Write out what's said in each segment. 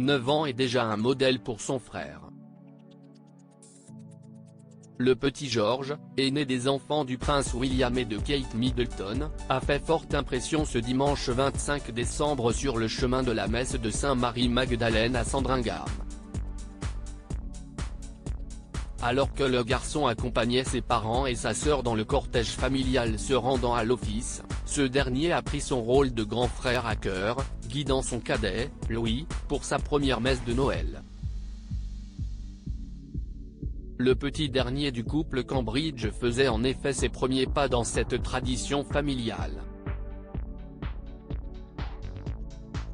9 ans et déjà un modèle pour son frère. Le petit George, aîné des enfants du prince William et de Kate Middleton, a fait forte impression ce dimanche 25 décembre sur le chemin de la messe de Saint-Marie-Magdalène à Sandringham. Alors que le garçon accompagnait ses parents et sa sœur dans le cortège familial se rendant à l'office, ce dernier a pris son rôle de grand frère à cœur, guidant son cadet, Louis, pour sa première messe de Noël. Le petit dernier du couple Cambridge faisait en effet ses premiers pas dans cette tradition familiale.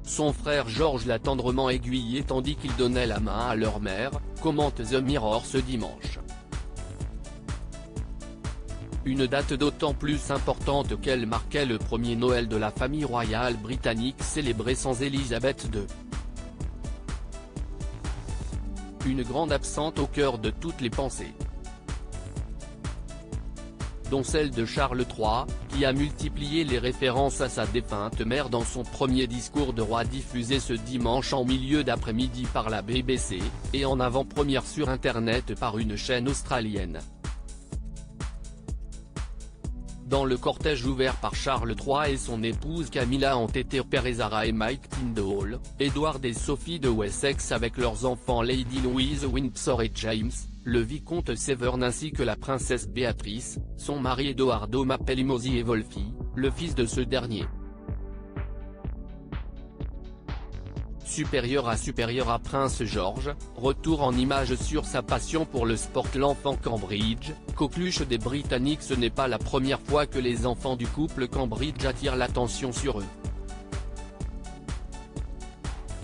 Son frère George l'a tendrement aiguillé tandis qu'il donnait la main à leur mère, commente The Mirror ce dimanche. Une date d'autant plus importante qu'elle marquait le premier Noël de la famille royale britannique célébré sans Élisabeth II. Une grande absente au cœur de toutes les pensées, dont celle de Charles III, qui a multiplié les références à sa défunte mère dans son premier discours de roi diffusé ce dimanche en milieu d'après-midi par la BBC, et en avant-première sur Internet par une chaîne australienne. Dans le cortège ouvert par Charles III et son épouse Camilla ont été Père Zara et Mike Tyndall, Edward et Sophie de Wessex avec leurs enfants Lady Louise Windsor et James, le vicomte Severn ainsi que la princesse Béatrice, son mari Edoardo Mapelimosi et Wolfie, le fils de ce dernier. Supérieur à Prince George, retour en images sur sa passion pour le sport. L'enfant Cambridge, coqueluche des Britanniques. Ce n'est pas la première fois que les enfants du couple Cambridge attirent l'attention sur eux.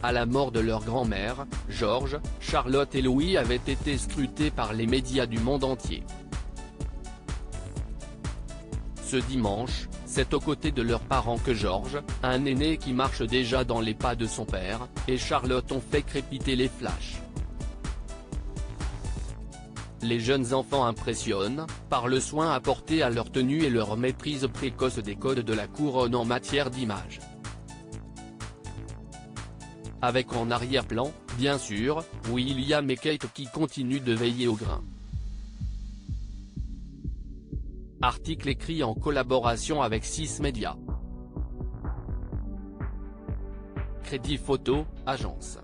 À la mort de leur grand-mère, George, Charlotte et Louis avaient été scrutés par les médias du monde entier. Ce dimanche, c'est aux côtés de leurs parents que George, un aîné qui marche déjà dans les pas de son père, et Charlotte ont fait crépiter les flashs. Les jeunes enfants impressionnent, par le soin apporté à leur tenue et leur maîtrise précoce des codes de la couronne en matière d'image. Avec en arrière-plan, bien sûr, William et Kate qui continuent de veiller au grain. Article écrit en collaboration avec 6 médias. Crédit photo, agence.